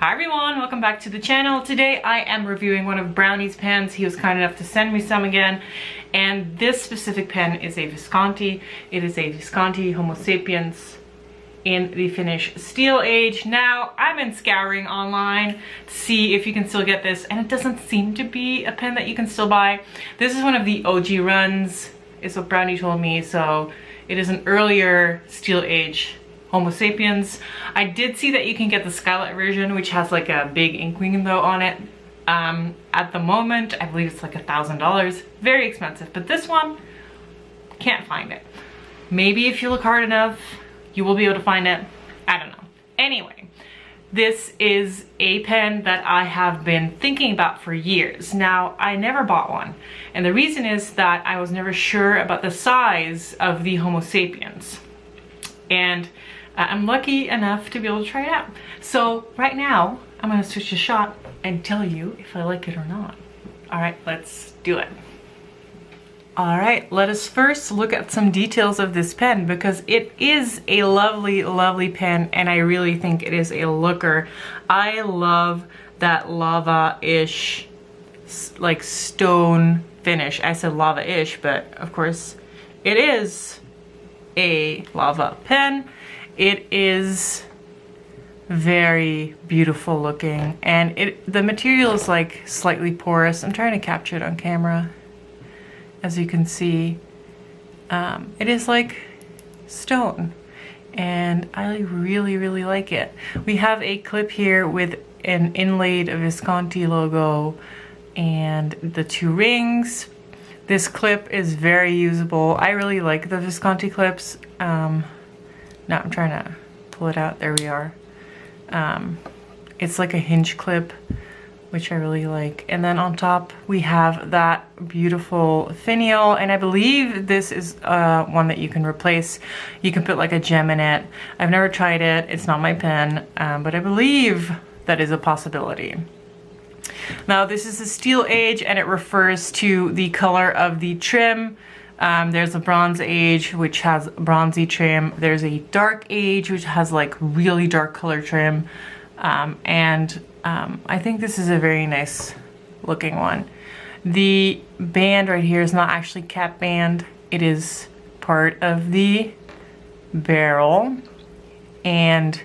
Hi everyone, welcome back to the channel. Today I am reviewing one of Brownie's pens. He was kind enough to send me some again. And this specific pen is a Visconti. It is a Visconti Homo Sapiens in the Finnish steel age. Now, I've been scouring online to see if you can still get this, and it doesn't seem to be a pen that you can still buy. This is one of the OG runs, is what Brownie told me, so it is an earlier steel age Homo Sapiens. I did see that you can get the Skylight version, which has like a big ink window on it. At the moment, I believe it's like $1,000. Very expensive, but this one, can't find it. Maybe if you look hard enough, you will be able to find it. I don't know. Anyway, this is a pen that I have been thinking about for years. Now, I never bought one. And the reason is that I was never sure about the size of the Homo Sapiens. And I'm lucky enough to be able to try it out. So right now, I'm gonna switch the shot and tell you if I like it or not. All right, let's do it. All right, let us first look at some details of this pen because it is a lovely, lovely pen and I really think it is a looker. I love that lava-ish, like stone finish. I said lava-ish, but of course it is a lava pen. It is very beautiful looking and the material is like slightly porous. I'm trying to capture it on camera. As you can see, it is like stone and I really, really like it. We have a clip here with an inlaid Visconti logo and the two rings. This clip is very usable. I really like the Visconti clips. Now I'm trying to pull it out. There we are. It's like a hinge clip, which I really like. And then on top we have that beautiful finial, and I believe this is one that you can replace. You can put like a gem in it. I've never tried it. It's not my pen, but I believe that is a possibility. Now this is the steel age and it refers to the color of the trim. There's a bronze age which has bronzy trim. There's a dark age which has like really dark color trim. I think this is a very nice looking one. The band right here is not actually cap band. It is part of the barrel. And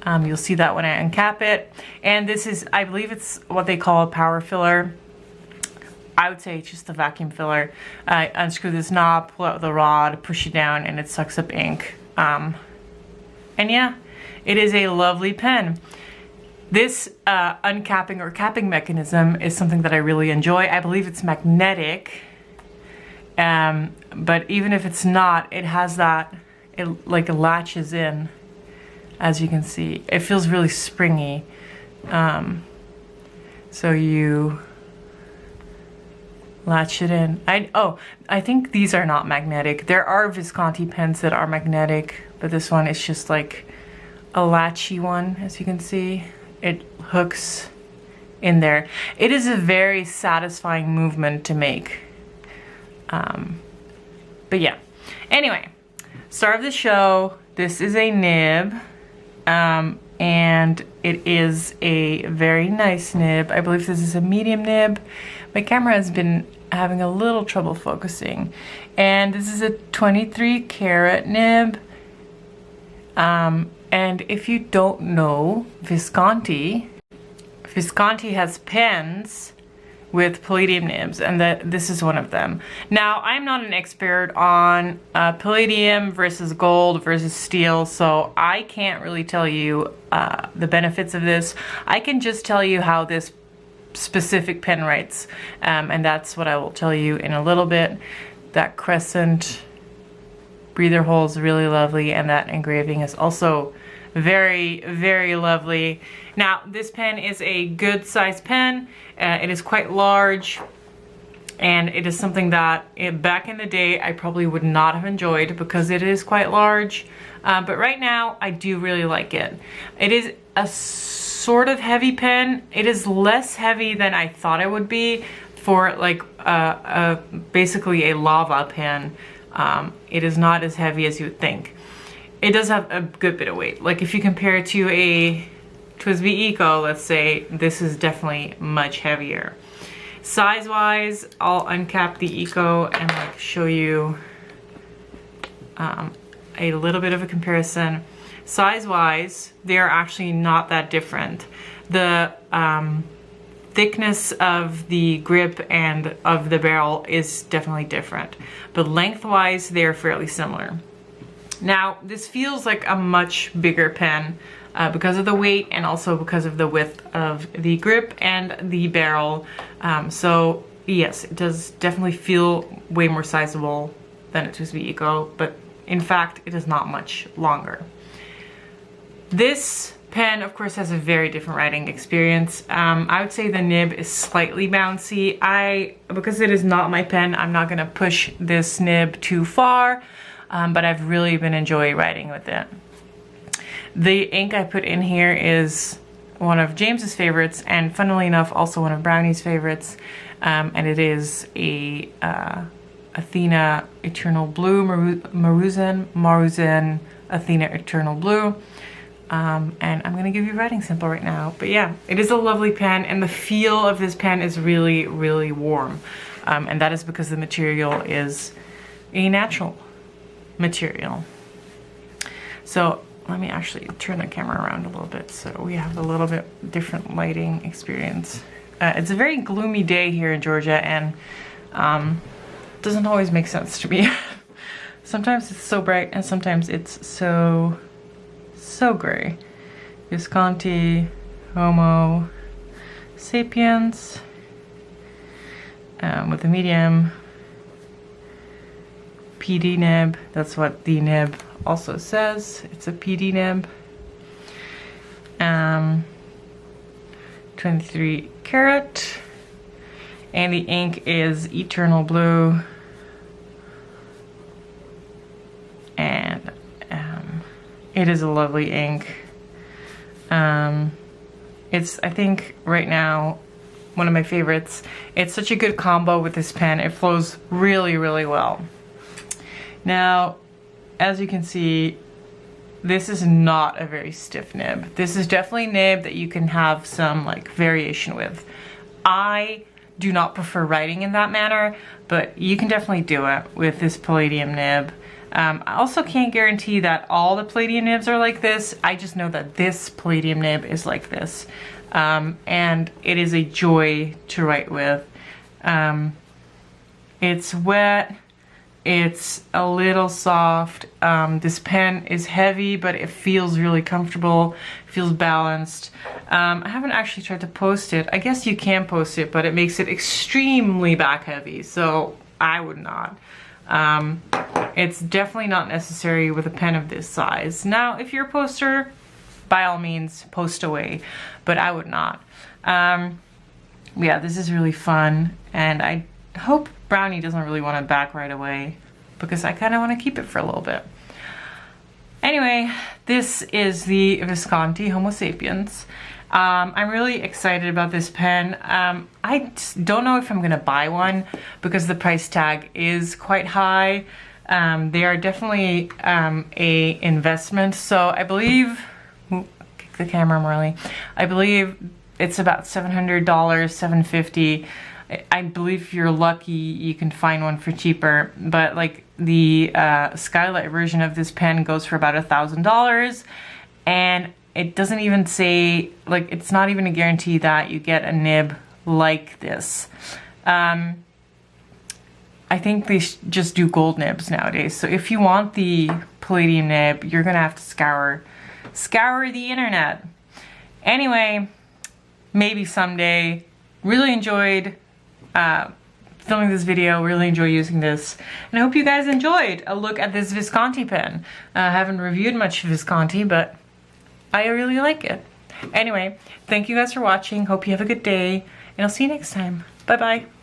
you'll see that when I uncap it. And this is, I believe it's what they call a power filler. I would say it's just a vacuum filler. Unscrew this knob, pull out the rod, push it down, and it sucks up ink. And yeah, it is a lovely pen. This uncapping or capping mechanism is something that I really enjoy. I believe it's magnetic. But even if it's not, it has that, it like latches in. As you can see, it feels really springy. So you latch it in. I think these are not magnetic. There are Visconti pens that are magnetic, but this one is just like a latchy one, as you can see. It hooks in there. It is a very satisfying movement to make. But yeah. Anyway, star of the show. This is a nib. And it is a very nice nib. I believe this is a medium nib. My camera has been having a little trouble focusing. And this is a 23 karat nib. And if you don't know Visconti has pens with palladium nibs, and this is one of them. Now, I'm not an expert on palladium versus gold versus steel, so I can't really tell you the benefits of this. I can just tell you how this specific pen writes, and that's what I will tell you in a little bit. That crescent breather hole is really lovely, and that engraving is also very, very lovely. Now, this pen is a good size pen. It is quite large, and it is something that back in the day I probably would not have enjoyed because it is quite large. But right now I do really like it. It is a sort of heavy pen. It is less heavy than I thought it would be for like basically a lava pen. It is not as heavy as you would think. It does have a good bit of weight. Like if you compare it to a TWSBI Eco, let's say, this is definitely much heavier. Size-wise, I'll uncap the Eco and like show you a little bit of a comparison. Size-wise, they are actually not that different. The thickness of the grip and of the barrel is definitely different, but lengthwise, they're fairly similar. Now, this feels like a much bigger pen because of the weight and also because of the width of the grip and the barrel. So yes, it does definitely feel way more sizable than a TWSBI Eco, but in fact, it is not much longer. This pen, of course, has a very different writing experience. I would say the nib is slightly bouncy. Because it is not my pen, I'm not gonna push this nib too far, but I've really been enjoying writing with it. The ink I put in here is one of James's favorites, and funnily enough, also one of Brownie's favorites, and it is a Athena Eternal Blue, Maruzen Athena Eternal Blue. And I'm gonna give you a writing sample right now. But yeah, it is a lovely pen, and the feel of this pen is really, really warm. And that is because the material is a natural material. So let me actually turn the camera around a little bit so we have a little bit different lighting experience. It's a very gloomy day here in Georgia, and doesn't always make sense to me. Sometimes it's so bright and sometimes it's so gray. Visconti, Homo, Sapiens, with a medium PD nib. That's what the nib also says. It's a PD nib. 23 karat. And the ink is Eternal Blue. And it is a lovely ink. It's, I think, right now, one of my favorites. It's such a good combo with this pen. It flows really, really well. Now, as you can see, this is not a very stiff nib. This is definitely a nib that you can have some like variation with. I do not prefer writing in that manner, but you can definitely do it with this palladium nib. I also can't guarantee that all the palladium nibs are like this. I just know that this palladium nib is like this. And it is a joy to write with. It's wet. It's a little soft. This pen is heavy, but it feels really comfortable. It feels balanced. I haven't actually tried to post it. I guess you can post it, but it makes it extremely back heavy, so I would not. It's definitely not necessary with a pen of this size. Now, if you're a poster, by all means, post away, but I would not. Yeah, this is really fun, and I hope Brownie doesn't really want it back right away, because I kind of want to keep it for a little bit. Anyway, this is the Visconti Homo Sapiens. I'm really excited about this pen. I don't know if I'm gonna buy one because the price tag is quite high. They are definitely a investment. So I believe, kick the camera, Marley. I believe it's about $700, $750. I believe if you're lucky, you can find one for cheaper. But like the Skylight version of this pen goes for about $1,000, and it doesn't even say, like, it's not even a guarantee that you get a nib like this. I think they just do gold nibs nowadays. So if you want the palladium nib, you're gonna have to scour the internet. Anyway, maybe someday. Really enjoyed filming this video, really enjoy using this, and I hope you guys enjoyed a look at this Visconti pen. I haven't reviewed much Visconti, but I really like it. Anyway, thank you guys for watching. Hope you have a good day, and I'll see you next time. Bye bye.